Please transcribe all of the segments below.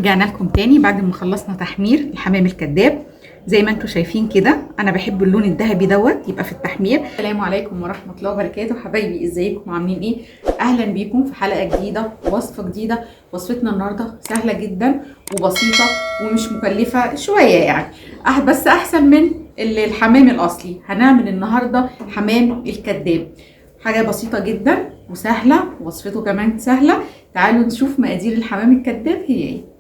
ورجعنا لكم تاني بعد ما خلصنا تحمير الحمام الكذاب. زي ما انتم شايفين كده انا بحب اللون الذهبي دوت يبقى في التحمير. السلام عليكم ورحمه الله وبركاته حبايبي، ازيكم عاملين ايه؟ اهلا بيكم في حلقه جديده ووصفه جديده. وصفتنا النهارده سهله جدا وبسيطه ومش مكلفه شويه يعني، بس احسن من الحمام الاصلي. هنعمل النهارده حمام الكذاب، حاجه بسيطه جدا وسهله، وصفته كمان سهله. تعالوا نشوف مقادير الحمام الكذاب هي ايه.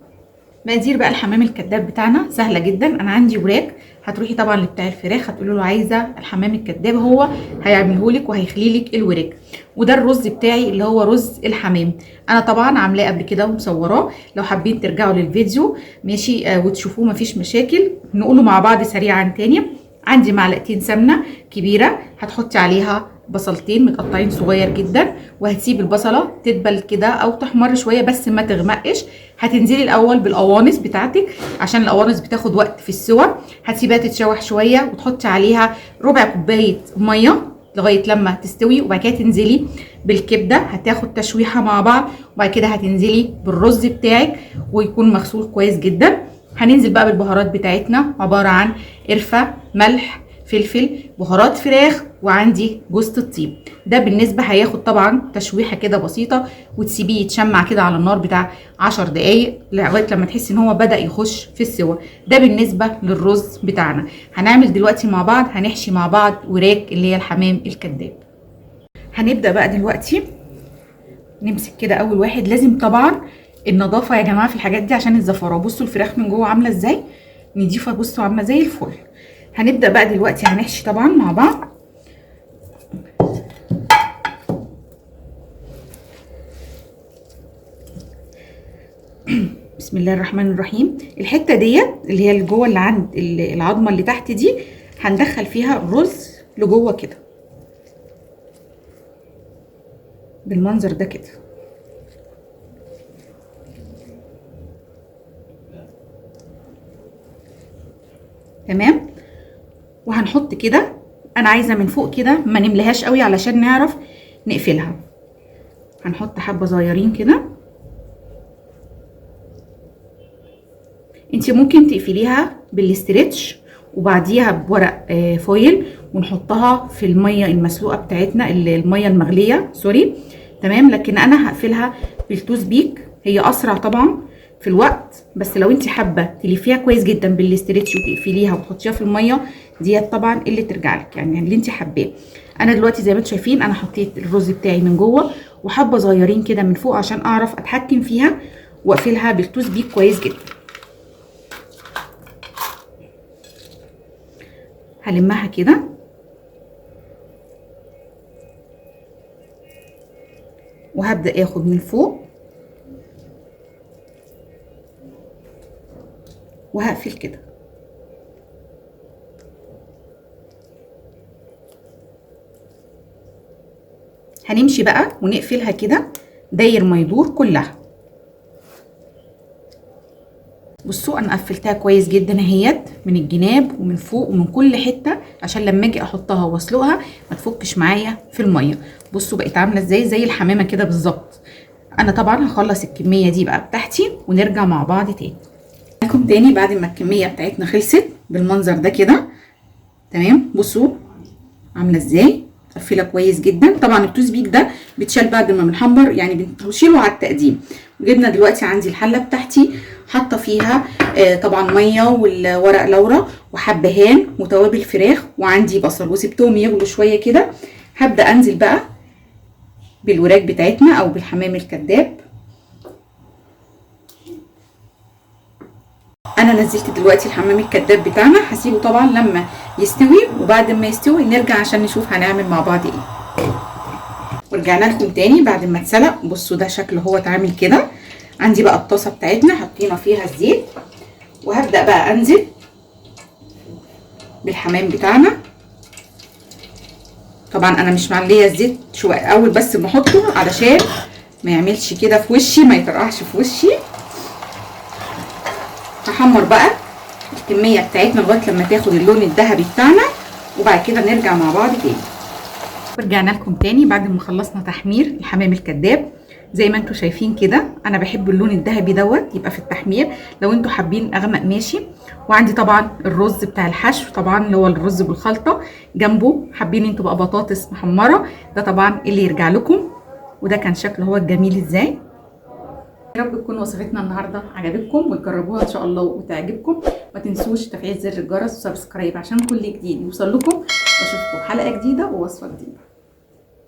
مقادير بقى الحمام الكذاب بتاعنا سهله جدا. انا عندي وراك، هتروحي طبعا لبتاع الفراخ هتقولوا له عايزه الحمام الكذاب، هو هيعمله لك وهيخلي لك الوراك. وده الرز بتاعي اللي هو رز الحمام، انا طبعا عاملاه قبل كده ومصوراه، لو حابين ترجعوا للفيديو ماشي وتشوفوه مفيش مشاكل. نقوله مع بعض سريعا تاني. عندي معلقتين سمنه كبيره، هتحطي عليها بصلتين متقطعين صغير جدا، وهتسيب البصله تدبل كده او تحمر شويه بس ما تغمقش. هتنزلي الاول بالقوانص بتاعتك عشان القوانص بتاخد وقت في السوى. هتسيبها تتشوح شويه وتحطي عليها ربع كوبايه ميه لغايه لما تستوي، وبعد كده تنزلي بالكبده هتاخد تشويحه مع بعض، وبعد كده هتنزلي بالرز بتاعك ويكون مغسول كويس جدا. هننزل بقى بالبهارات بتاعتنا، عباره عن قرفه، ملح، فلفل، بهارات فراخ، وعندي جوز الطيب. ده بالنسبه هياخد طبعا تشويحه كده بسيطه، وتسيبيه يتشمع كده على النار بتاع 10 دقايق لغايه لما تحسي ان هو بدا يخش في السوا. ده بالنسبه للرز بتاعنا. هنعمل دلوقتي مع بعض، هنحشي مع بعض وراك اللي هي الحمام الكذاب. هنبدا بقى دلوقتي نمسك كده. اول واحد لازم طبعا النظافه يا جماعه في الحاجات دي عشان الزفاره. بصوا الفراخ من جوه عامله ازاي نضيفه، بصوا عامله زي الفل. هنبدأ بقى دلوقتي هنحشي طبعا مع بعض. بسم الله الرحمن الرحيم. الحتة ديت اللي هي اللي جوه اللي عند العظمة اللي تحت دي هندخل فيها الرز لجوه كده بالمنظر ده كده. تمام. وهنحط كده، انا عايزه من فوق كده ما نملهاش قوي علشان نعرف نقفلها. هنحط حبه صغيرين كده. انتي ممكن تقفليها بالاسترتش وبعديها بورق فويل ونحطها في الميه المسلوقه بتاعتنا، الميه المغليه سوري. تمام. لكن انا هقفلها بالتوز بيك، هي اسرع طبعا في الوقت، بس لو انت حابه تلفيها كويس جدا بالاسترتش وتقفليها وتحطيها في الميه ديت طبعا اللي ترجع لك يعني اللي انت حباه. انا دلوقتي زي ما انتم شايفين انا حطيت الرز بتاعي من جوه وحبه صغيرين كده من فوق عشان اعرف اتحكم فيها واقفلها بالتوز بيك كويس جدا. هلمها كده وهبدا اخد من فوق وهقفل كده. هنمشي بقى ونقفلها كده داير ما يدور كلها. بصوا انا قفلتها كويس جدا اهيت من الجناب ومن فوق ومن كل حته عشان لما اجي احطها واسلقها ما تفكش معايا في الميه. بصوا بقت عامله ازاي زي الحمامه كده بالظبط. انا طبعا هخلص الكميه دي بقى بتاعتي ونرجع مع بعض تاني لكم تاني بعد ما الكميه بتاعتنا خلصت بالمنظر ده كده. تمام. بصوا عامله ازاي مقفله كويس جدا. طبعا التوز بيك ده بيتشال بعد ما بنحمر يعني بنشيله على التقديم. وجبنا دلوقتي عندي الحله بتاعتي حاطه فيها طبعا ميه والورق لورا وحبهان وتوابل فراخ وعندي بصل، وسبتهم يغلوا شويه كده. هبدا انزل بقى بالوراك بتاعتنا او بالحمام الكذاب. انا نزلت دلوقتي الحمام الكذاب بتاعنا، هسيبه طبعا لما يستوي، وبعد ما يستوي نرجع عشان نشوف هنعمل مع بعض ايه. ورجعنا لكم تاني بعد ما اتسلق. بصوا ده شكله هو اتعمل كده. عندي بقى الطاسه بتاعتنا حطينا فيها الزيت، وهبدا بقى انزل بالحمام بتاعنا. طبعا انا مش معليه الزيت شويه اول بس بحطه علشان ما يعملش كده في وشي، ما يطرقعش في وشي. هحمر بقى الكميه بتاعتنا لغايه لما تاخد اللون الذهبي بتاعنا، وبعد كده نرجع مع بعض تاني. ورجعنا لكم تاني بعد ما خلصنا تحمير الحمام الكذاب. زي ما انتوا شايفين كده. انا بحب اللون الذهبي دوت يبقى في التحمير. لو انتوا حابين اغمق ماشي. وعندي طبعا الرز بتاع الحشو، طبعا اللي هو الرز بالخلطه. جنبه حابين انتوا بقى بطاطس محمره، ده طبعا اللي يرجع لكم. وده كان شكله هو الجميل ازاي. يا رب تكون وصفتنا النهارده عجبتكم وتجربوها ان شاء الله وتعجبكم. ما تنسوش تفعيل زر الجرس وسبسكرايب عشان كل جديد يوصل لكم. واشوفكم حلقه جديده ووصفه جديده.